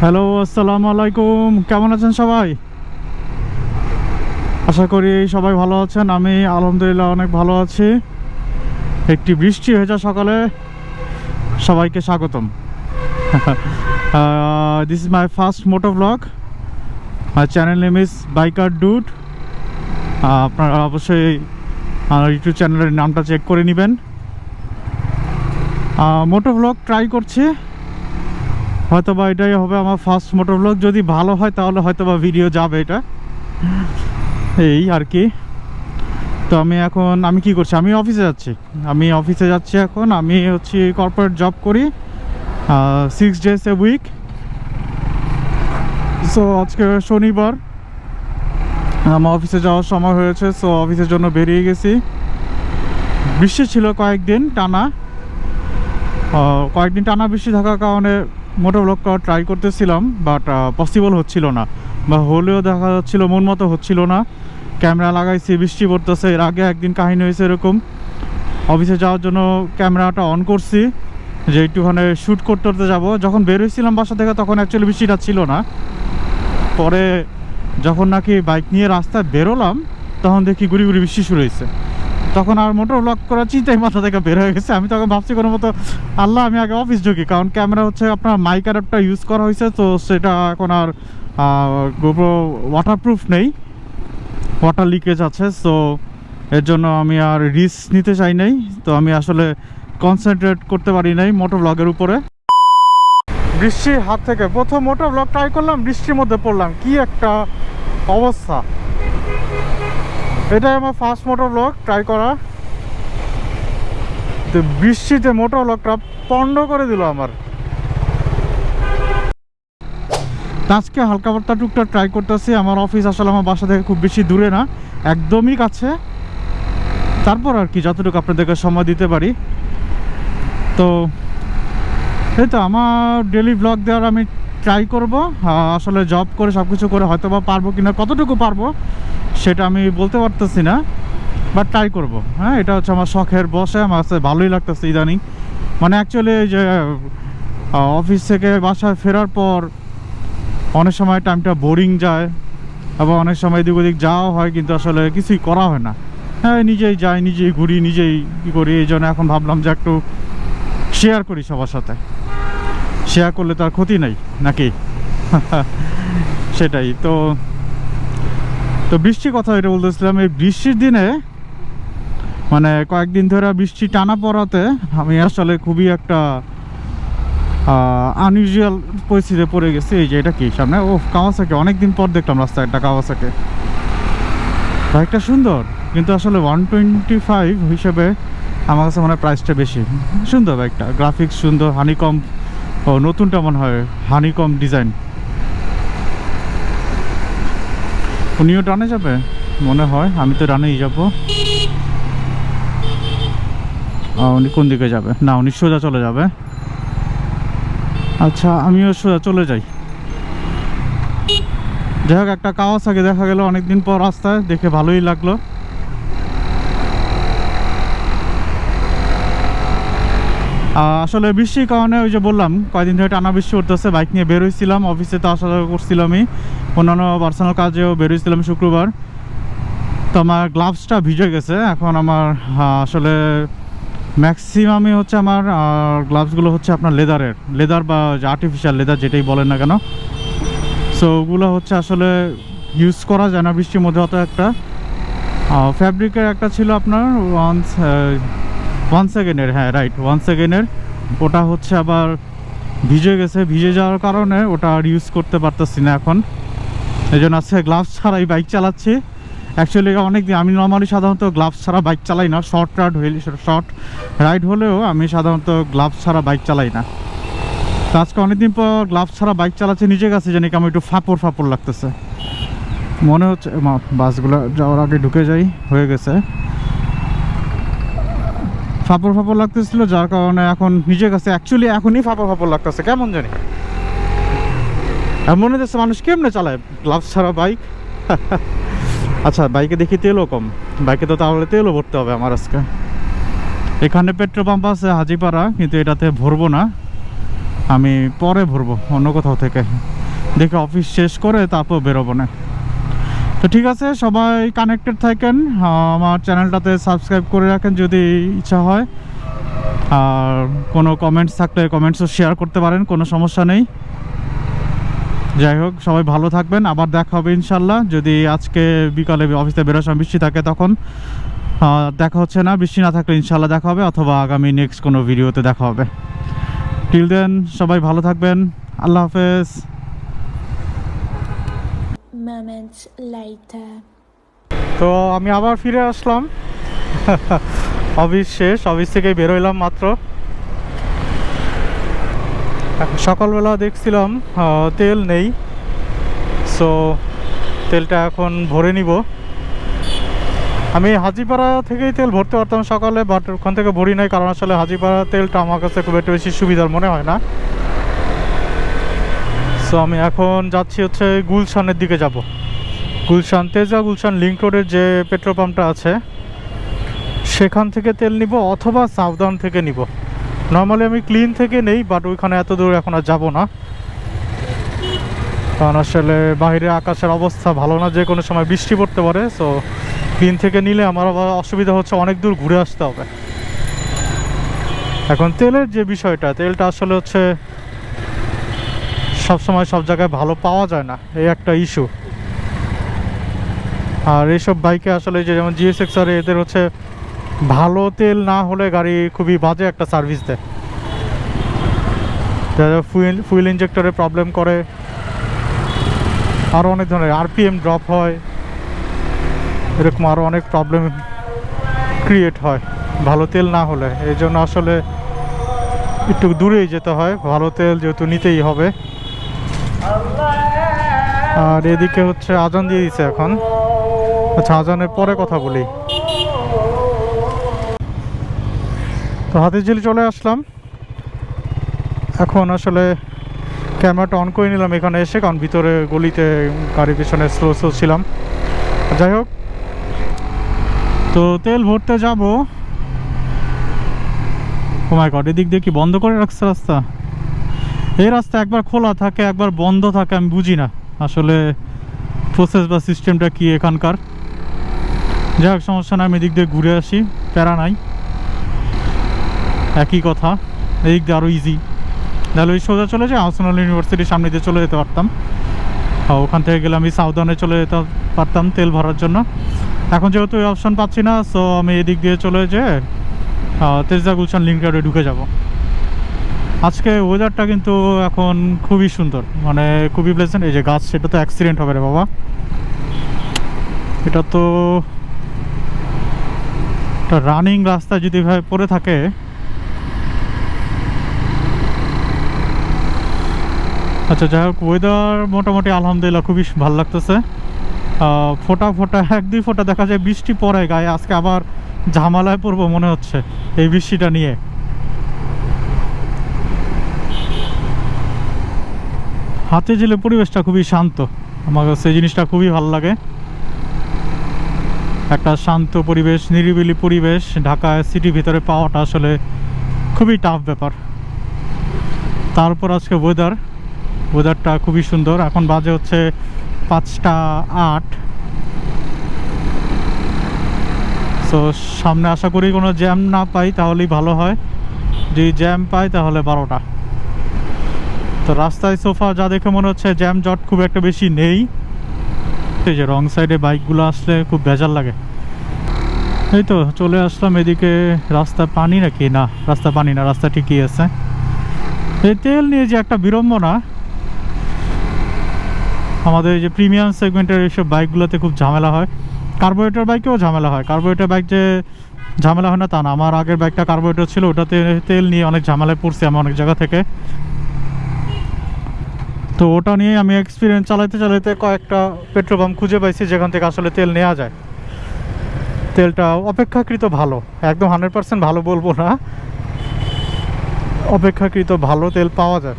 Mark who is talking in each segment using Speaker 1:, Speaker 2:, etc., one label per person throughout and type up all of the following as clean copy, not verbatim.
Speaker 1: Hello, আসসালামু আলাইকুম। কেমন আছেন সবাই? আশা করি সবাই ভালো আছেন। আমি আলহামদুলিল্লাহ অনেক ভালো আছি। একটি বৃষ্টি ভেজা সকালে সবাইকে স্বাগতম। This is my first moto blog. My channel name is biker dude. আপনারা অবশ্যই আমার ইউটিউব চ্যানেলের নামটা চেক করে নেবেন। মোটো ব্লগ ট্রাই করছি, হয়তোবা এটাই হবে আমার ফার্স্ট মোটর ব্লগ। যদি ভালো হয় তাহলে হয়তোবা ভিডিও যাবে, এটা এই আর কি। তো আমি কি করছি, আমি অফিসে যাচ্ছি এখন। আমি হচ্ছে কর্পোরেট জব করি 6 days a week। সো আজকে শনিবার, আমার অফিসে যাওয়ার সময় হয়েছে। সো অফিসের জন্য বেরিয়ে গেছি। বৃষ্টি ছিল কয়েকদিন টানা বৃষ্টি থাকার কারণে মোটর ব্লগ করা ট্রাই করতেছিলাম, বাট পসিবল হচ্ছিল না, বা হলেও দেখা যাচ্ছিল মন মতো হচ্ছিল না। ক্যামেরা লাগাইছি, বৃষ্টি পড়তেছে। এর আগে একদিন কাহিনী হয়েছে এরকম, অফিসে যাওয়ার জন্য ক্যামেরাটা অন করছি যে একটুখানি শ্যুট করতে যাব। যখন বের হয়েছিলাম বাসা থেকে তখন অ্যাকচুয়ালি বৃষ্টিটা ছিল না। পরে যখন নাকি বাইক নিয়ে রাস্তায় বেরোলাম তখন দেখি গুড়ি গুড়ি বৃষ্টি শুরু হয়েছে। তখন আর মোটর ব্লগ করার চিন্তাই মাথা থেকে বের হয়ে গেছে। আমি তখন ভাবছি কোনো মতো আল্লাহ আমি আগে অফিস ঢুকি, কারণ ক্যামেরা হচ্ছে আপনার মাইক অ্যাডাপ্টার ইউজ করা হয়েছে, তো সেটা এখন আর গোপ্রো ওয়াটারপ্রুফ নেই, ওয়াটার লিকেজ আছে। সো এর জন্য আমি আর রিস্ক নিতে চাই নাই। তো আমি আসলে কনসেন্ট্রেট করতে পারি নাই মোটর ব্লগের উপরে। বৃষ্টির হাত থেকে প্রথম মোটর ব্লগ ট্রাই করলাম, বৃষ্টির মধ্যে পড়লাম, কি একটা অবস্থা। এটাই আমার ফার্স্ট মোটর ব্লগ ট্রাই করা। তো বৃষ্টিতে মোটর ব্লগটা পণ্ড করে দিল আমার। আজকে হালকা পাতলা টুকটাক ট্রাই করতেছি। আমার অফিস আসলে আমার বাসা থেকে খুব বেশি দূরে না, একদমই কাছে। তারপর আর কি যতটুকু আপনাদেরকে সময় দিতে পারি। তো এই তো আমার ডেলি ব্লগ দেওয়ার আমি ট্রাই করব। আসলে জব করে সব কিছু করে হয়তো বা পারবো কিনা, কতটুকু পারবো সেটা আমি বলতে পারতেছি না, বাট ট্রাই করব। হ্যাঁ, এটা হচ্ছে আমার শখের বসে, আমার কাছে ভালোই লাগতেছে ইদানিং। মানে অ্যাকচুয়ালি যে অফিস থেকে বাসায় ফেরার পর অনেক সময় টাইমটা বোরিং যায়, আবার অনেক সময় এদিক ওদিক যাওয়া হয়, কিন্তু আসলে কিছুই করা হয় না। হ্যাঁ, নিজেই যাই, নিজেই ঘুরি, নিজেই কী করি। এই জন্য এখন ভাবলাম যে একটু শেয়ার করি সবার সাথে। শেয়ার করলে তার ক্ষতি নাই নাকি? সেটাই তো। তো বৃষ্টির কথা এটা বলতেছিলাম। এই বৃষ্টির দিনে মানে কয়েকদিন ধরে বৃষ্টি টানা পড়াতে আমি আসলে খুবই একটা আনইউজুয়াল পরিস্থিতিতে পড়ে গেছি। এই যে এটা কি সামনে, ও কাওয়াসাকি, অনেকদিন পর দেখলাম রাস্তায় একটা কাওয়াসাকি। বাইকটা সুন্দর, কিন্তু আসলে 125 হিসেবে আমার কাছে মনে হয় প্রাইসটা বেশি। সুন্দর বাইকটা, গ্রাফিক্স সুন্দর, হানিকম। ও নতুনটা মনে হয় হানিকম ডিজাইন। উনিও ডানে যাবে মনে হয়, আমি তো ডানেই যাব। উনি কোন দিকে যাবে? না, উনি সোজা চলে যাবে। আচ্ছা, আমিও সোজা চলে যাই। যাই হোক, একটা কাওয়াসাকি দেখা গেল অনেকদিন পর রাস্তায়, দেখে ভালোই লাগলো। আসলে বৃষ্টির কারণে ওই যে বললাম কয়েকদিন ধরে টানা বৃষ্টি পড়তেছে। বাইক নিয়ে বের হয়েছিলাম, অফিসে তো আসা যাওয়া করছিলামই, অন্যান্য পার্সোনাল কাজেও বের হয়েছিলাম শুক্রবার। তো আমার গ্লাভসটা ভিজে গেছে। এখন আমার আসলে ম্যাক্সিমামই হচ্ছে আমার গ্লাভসগুলো হচ্ছে আপনার লেদার বা আর্টিফিশিয়াল লেদার, যেটাই বলেন না কেন। সো ওগুলো হচ্ছে আসলে ইউজ করা যায় না বৃষ্টির মধ্যে। অত একটা ফ্যাব্রিকের একটা ছিল আপনার 1 সেকেন্ডের, হ্যাঁ রাইট, 1 সেকেন্ডের। ওটা হচ্ছে আবার ভিজে যাওয়ার কারণে ওটা আর ইউজ করতে পারতেছি না এখন। এই জন্য আজকে গ্লাভস ছাড়াই বাইক চালাচ্ছি। অ্যাকচুয়ালি অনেকদিন আমি নর্মালি সাধারণত গ্লাভস ছাড়া বাইক চালাই না। শর্ট রাইড হলেও আমি সাধারণত গ্লাভস ছাড়া বাইক চালাই না। তো আজকে অনেকদিন পর গ্লাভস ছাড়া বাইক চালাচ্ছি, নিজের কাছে জানি কেমন একটু ফাপড় লাগতেছে মনে হচ্ছে। বাসগুলো যাওয়ার আগে ঢুকে যাই, হয়ে গেছে। ফাপড় লাগতেছিল, যার কারণে এখন নিজের কাছে অ্যাকচুয়ালি এখনই ফাপড় লাগতেছে কেমন জানি। মনে হচ্ছে মানুষ কেমনে চালায় গ্লাভস ছাড়া বাইক। আচ্ছা, বাইকে দেখি তেলও কম। বাইকে তো তাহলে তেলও ভরতে হবে আমার আজকে। এখানে পেট্রোল পাম্প আছে হাজিপাড়া, কিন্তু এটাতে ভরবো না। আমি পরে ভরবো অন্য কোথাও থেকে, দেখে অফিস শেষ করে তারপর বেরোবো না। তো ঠিক আছে, সবাই কানেক্টেড থাকেন, আমার চ্যানেলটাতে সাবস্ক্রাইব করে রাখেন যদি ইচ্ছা হয়। আর কোনো কমেন্টস থাকলে কমেন্টসও শেয়ার করতে পারেন, কোনো সমস্যা নেই। যাই হোক, সবাই ভালো থাকবেন, আবার দেখা হবে ইনশাল্লাহ। যদি আজকে বিকালে অফিসে বেরোর সময় বৃষ্টি থাকে তখন দেখা হচ্ছে না, বৃষ্টি না থাকলে ইনশাল্লাহ দেখা হবে, অথবা আগামী নেক্সট কোনো ভিডিওতে দেখা হবে। টিল দেন সবাই ভালো থাকবেন, আল্লাহ হাফেজ।
Speaker 2: Moments later.
Speaker 1: তো আমি আবার ফিরে আসলাম অফিস শেষ, অফিস থেকে বেরোইলাম মাত্র। সকালবেলা দেখছিলাম তেল নেই, সো তেলটা এখন ভরে নিব। আমি হাজিপাড়া থেকেই তেল ভরতে পারতাম সকালে, বাট ওখান থেকে ভরি নাই, কারণ আসলে হাজিপাড়া তেলটা আমার কাছে খুব একটা বেশি সুবিধার মনে হয় না। সো আমি এখন যাচ্ছি হচ্ছে গুলশানের দিকে যাব। গুলশান তেজা গুলশান লিঙ্ক রোডের যে পেট্রোল পাম্পটা আছে সেখান থেকে তেল নিব, অথবা সাউদার্ন থেকে নিব। নর্মালি আমি ক্লিন থেকে নেই, বাট ওইখানে এত দূর এখন আর যাবো না, কারণ আসলে বাইরে আকাশের অবস্থা ভালো না, যে কোনো সময় বৃষ্টি পড়তে পারে। সো ক্লিন থেকে নিলে আমার আবার অসুবিধা হচ্ছে, অনেক দূর ঘুরে আসতে হবে। এখন তেলের যে বিষয়টা, তেলটা আসলে হচ্ছে সবসময় সব জায়গায় ভালো পাওয়া যায় না, এই একটা ইস্যু। আর এইসব বাইকে আসলে যে যেমন GSX-R এদের হচ্ছে ভালো তেল না হলে গাড়ি খুবই বাজে একটা সার্ভিস দেয়, যারা ফুয়েল ইঞ্জেক্টরে প্রবলেম করে, আরও অনেক ধরনের RPM ড্রপ হয়, এরকম আরও অনেক প্রবলেম ক্রিয়েট হয় ভালো তেল না হলে। এই জন্য আসলে একটু দূরেই যেতে হয়, ভালো তেল যেহেতু নিতেই হবে। আর এদিকে হচ্ছে আজান দিয়ে দিচ্ছে এখন। আচ্ছা, আজানের পরে কথা বলি। তো হাতিঝিল চলে আসলাম, এখন আসলে ক্যামেরাটা অন করে নিলাম এখানে এসে, কারণ ভিতরে গলিতে গাড়ি পিছনে স্লো ছিলাম। যাই হোক, তো তেল ভরতে যাব। ও মাই গড, এদিক দিয়ে কি বন্ধ করে রাখছে রাস্তা? এই রাস্তা একবার খোলা থাকে একবার বন্ধ থাকে, আমি বুঝি না আসলে প্রসেস বা সিস্টেমটা কি এখানকার। যাই হোক, সমস্যা নাই, আমি এদিক দিয়ে ঘুরে আসি, প্যারা নাই, একই কথা। এদিক দিয়ে আরও ইজি, তাহলে ওই সোজা চলে যায় আর্সেনাল ইউনিভার্সিটির সামনে দিয়ে চলে যেতে পারতাম। ওখান থেকে গেলে আমি সাউদার্নে চলে যেতে পারতাম তেল ভরার জন্য। এখন যেহেতু ওই অপশন পাচ্ছি না, সো আমি এদিক দিয়ে চলে যেয়ে তেজা গুলশান লিঙ্ক রোডে ঢুকে যাব। আজকে ওয়েদারটা কিন্তু এখন খুবই সুন্দর, মানে খুবই প্লেজেন্ট। এই যে গাছ, সেটা তো অ্যাক্সিডেন্ট হবে রে বাবা, এটা তো একটা রানিং রাস্তা যদি ভাবে পড়ে থাকে। আচ্ছা, যাই হোক, ওয়েদার মোটামুটি আলহামদুলিল্লাহ খুবই ভালো লাগতেছে। ফোটা ফোটা 1-2 ফোঁটা দেখা যায় বৃষ্টি পড়ে গায়ে, আজকে আবার ঝামেলায় পড়বো মনে হচ্ছে এই বৃষ্টিটা নিয়ে। হাতিঝিলের পরিবেশটা খুবই শান্ত, আমার কাছে এই জিনিসটা খুবই ভালো লাগে। একটা শান্ত পরিবেশ, নিরিবিলি পরিবেশ ঢাকা সিটির ভিতরে পাওয়াটা আসলে খুবই টাফ ব্যাপার। তারপর আজকে ওয়েদারটা খুবই সুন্দর। এখন বাজে হচ্ছে 5টা 8। সো সামনে আশা করি কোনো জ্যাম না পাই, তাহলেই ভালো হয়। যদি জ্যাম পাই তাহলে 12টা। তো রাস্তায় সোফা যা দেখে মনে হচ্ছে জ্যাম জট খুব একটা বেশি নেই। এই যে রং সাইডে বাইকগুলো আসলে খুব বেজার লাগে। এই তো চলে আসলাম এদিকে। রাস্তা পানি নাকি? না, রাস্তা পানি না, রাস্তা ঠিকই আছে। এই তেল নিয়ে যে একটা বিড়ম্বনা, আমাদের এই যে প্রিমিয়াম সেগমেন্টের এইসব বাইকগুলোতে খুব ঝামেলা হয়। কার্বোরেটর বাইকেও ঝামেলা হয়। কার্বোরেটর বাইক যে ঝামেলা হয় না তা না, আমার আগের বাইকটা কার্বোরেটর ছিল, ওটাতে তেল নিয়ে অনেক ঝামেলায় পড়ছি আমি অনেক জায়গা থেকে। তো ওটা নিয়ে আমি এক্সপিরিয়েন্স চালাইতে কয়েকটা পেট্রোল পাম্প খুঁজে পাইছি যেখান থেকে আসলে তেল নেওয়া যায়। তেলটা অপেক্ষাকৃত ভালো, একদম 100% ভালো বলবো না, অপেক্ষাকৃত ভালো তেল পাওয়া যায়।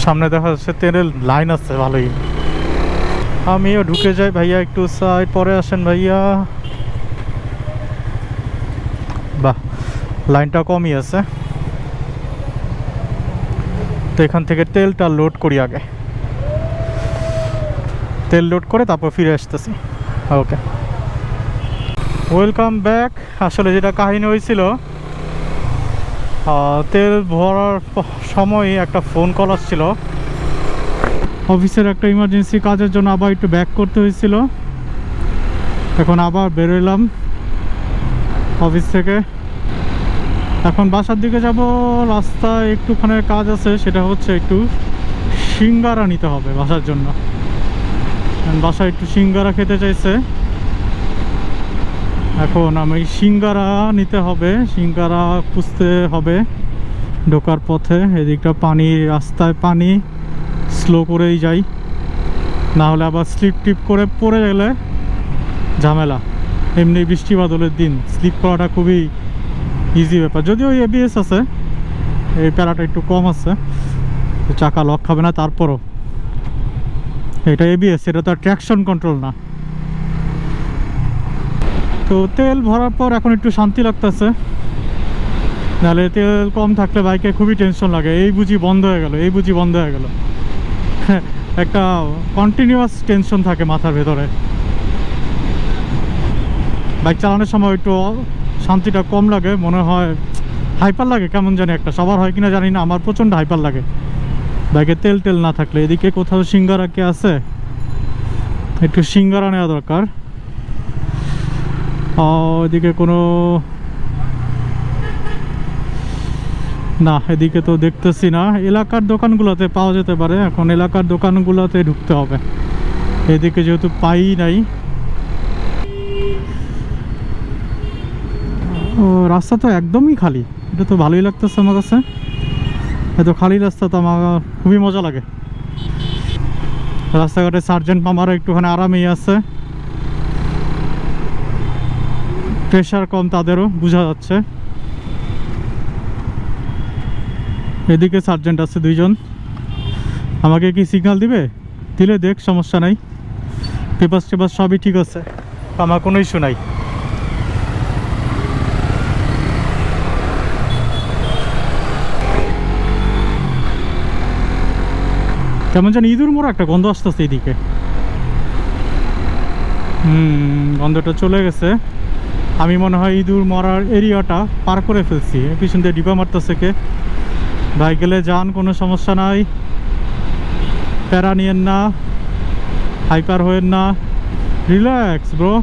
Speaker 1: সামনে দেখা যাচ্ছে তেলের লাইন আছে ভালোই। আমিও ঢুকে যাই। ভাইয়া একটু সাইড পরে আসেন ভাইয়া। বাহ, লাইনটা কমই আছে। তো এখান থেকে তেলটা লোড করি আগে, তেল লোড করে তারপর ফিরে আসতেছি। ওকে, ওয়েলকাম ব্যাক। আসলে যেটা কাহিনী হয়েছিল, তেল ভরার সময় একটা ফোন কল আসছিল, অফিসের একটা ইমার্জেন্সি কাজের জন্য আবার একটু ব্যাক করতে হয়েছিল। এখন আবার বেরোলাম অফিস থেকে, এখন বাসার দিকে যাব। রাস্তায় একটুখানি কাজ আছে, সেটা হচ্ছে একটু সিঙ্গারা নিতে হবে বাসার জন্য। বাসায় একটু সিঙ্গারা খেতে চাইছে, এখন আমি সিঙ্গারা নিতে হবে, সিঙ্গারা খুঁজতে হবে ঢোকার পথে। এদিকটা পানি, রাস্তায় পানি, স্লো করেই যাই, না হলে আবার স্লিপ টিপ করে পড়ে গেলে ঝামেলা। এমনি বৃষ্টি বাদলের দিন স্লিপ করাটা খুবই ইজি ব্যাপার, যদিও এবিএস আছে, এই প্যারাটা একটু কম আছে, চাকা লক খাবে না। তারপরও এটা এবিএস, এটা তো আর ট্র্যাকশন কন্ট্রোল না। তো তেল ভরার পর এখন একটু শান্তি লাগতেছে, নাহলে তেল কম থাকলে বাইকে খুবই টেনশন লাগে, এই বুঝি বন্ধ হয়ে গেল, এই বুঝি বন্ধ হয়ে গেল, একটা কন্টিনিউয়াস টেনশন থাকে মাথার ভেতরে। বাইক চালানোর সময় একটু শান্তিটা কম লাগে, মনে হয় হাইপার লাগে কেমন জানি একটা, সবার হয় কিনা জানি না, আমার প্রচণ্ড হাইপার লাগে বাইকে তেল টেল না থাকলে। এদিকে কোথাও সিঙ্গারা কে আছে, একটু সিঙ্গারা নেওয়া দরকার। এদিকে কোনো না, এদিকে তো দেখতেছি না। এলাকার দোকানগুলোতে পাওয়া যেতে পারে, এখন এলাকার দোকানগুলোতে ঢুকতে হবে, এদিকে যেহেতু পাই নাই। ও রাস্তা তো একদমই খালি, এটা তো ভালোই লাগতেছে আমার কাছে। এত খালি রাস্তা তো আমার খুবই মজা লাগে। রাস্তাঘাটে সার্জেন্ট মামারও একটুখানি আরামেই আছে, প্রেশার কম তাদেরও, বোঝা যাচ্ছে। এদিকে সার্জেন্ট আছে দুইজন, আমাকে কি সিগন্যাল দিবে? দিলে দেখ, সমস্যা নাই, পেপার টেপার সবই ঠিক আছে, আমার কোনো ইস্যু নাই। কেমন যেন ইঁদুর মোড়া একটা গন্ধ আসতেছে এইদিকে। গন্ধটা চলে গেছে, আমি মনে হয় ইঁদুর মরার এরিয়াটা পার করে ফেলছি। পিছন দিয়ে ডিপা মারতেছে কে, ভাই গেলে যান, কোনো সমস্যা নাই, প্যারা নিয়েন না, হাইপার হয়েন না, রিল্যাক্স ব্রো।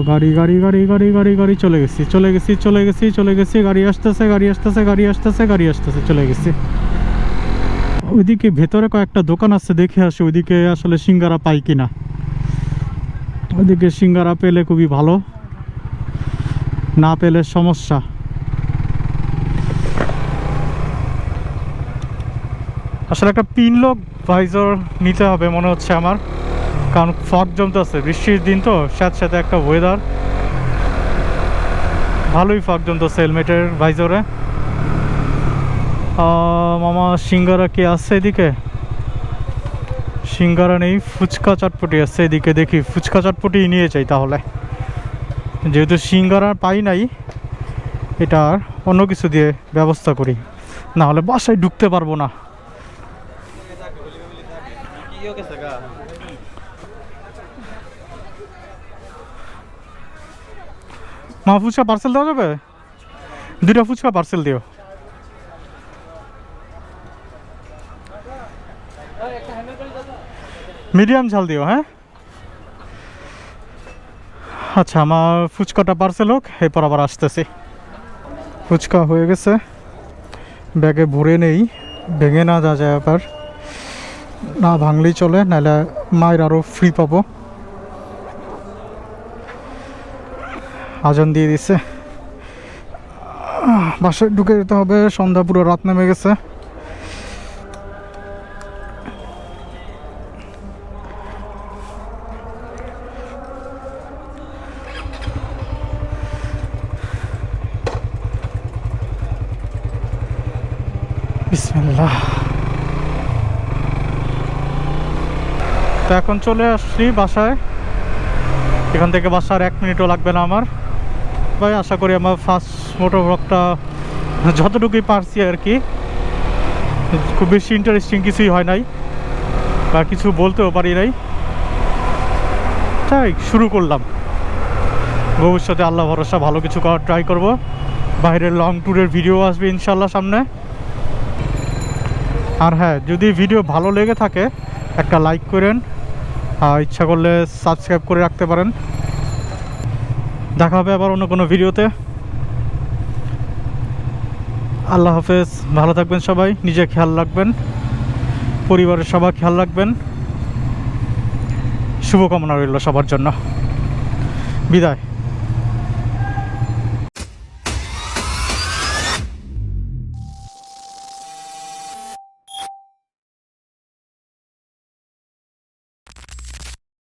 Speaker 1: গাড়ি গাড়ি গাড়ি গাড়ি গাড়ি গাড়ি চলে গেছি, চলে গেছি, চলে গেছি, চলে গেছি, গাড়ি আসতেছে, গাড়ি আসতেছে, গাড়ি আসতেছে, গাড়ি আসতেছে, চলে গেছি। ওইদিকে ভেতরে কয়েকটা দোকান আছে, দেখে আসি ওইদিকে আসলে সিঙ্গারা পাই কিনা। ওইদিকে সিঙ্গারা পেলে খুবই ভালো, না পেলে সমস্যা। আসলে একটা পিন লক ভাইজর নিতে হবে মনে হচ্ছে আমার, কারণ ফগ জমতেছে, বৃষ্টির দিন তো, সাথে সাথে একটা ওয়েদার, ভালোই ফগ জমতেছে হেলমেটের ভাইজরে। মামা সিঙ্গারা কি আছে এদিকে? সিঙ্গারা নেই, ফুচকা চটপটি আছে এদিকে, দেখি ফুচকা চটপটি নিয়ে যাই তাহলে, যেহেতু সিঙ্গারা পাই নাই, এটার অন্য কিছু দিয়ে ব্যবস্থা করি, না হলে বাসায় ঢুকতে পারবো না। মা ফুচকা পার্সেল দেওয়া যাবে? 2টা ফুচকা পার্সেল দিও। মিডিয়াম ঝাল দিও, হ্যাঁ। আচ্ছা, আমার ফুচকাটা পার্সেল হোক, এরপর আবার আসতেছি। ফুচকা হয়ে গেছে, ব্যাগে ভরে নেই, ভেঙে না যা যায়, আবার না ভাঙলেই চলে, নাহলে মায়ের আরও ফ্রি পাবো। আজান দিয়ে দিছে, বাসায় ঢুকে যেতে হবে, সন্ধ্যা পুরো রাত নেমে গেছে। বিসমিল্লাহ। তো এখন চলে আসছি বাসায়, এখান থেকে বাসার 1 মিনিটও লাগবে না আমার। ভাই আশা করি আমার ফার্স্ট মোটর ব্লগটা যতটুকুই পারছি আর কি। খুব বেশি ইন্টারেস্টিং কিছুই হয় নাই বা কিছু বলতেও পারি নাই, তাই শুরু করলাম। ভবিষ্যতে আল্লাহ ভরসা ভালো কিছু করার ট্রাই করব। বাইরের লং ট্যুরের ভিডিও আসবে ইনশাল্লাহ সামনে। আর হ্যাঁ, যদি ভিডিও ভালো লেগে থাকে একটা লাইক করেন, ইচ্ছা করলে সাবস্ক্রাইব করে রাখতে পারেন। দেখা হবে আবার অন্য কোনো ভিডিওতে। আল্লাহ হাফেজ, ভালো থাকবেন সবাই, নিজে খেয়াল রাখবেন, পরিবারের সবার খেয়াল রাখবেন। শুভকামনা রইল সবার জন্য। বিদায়।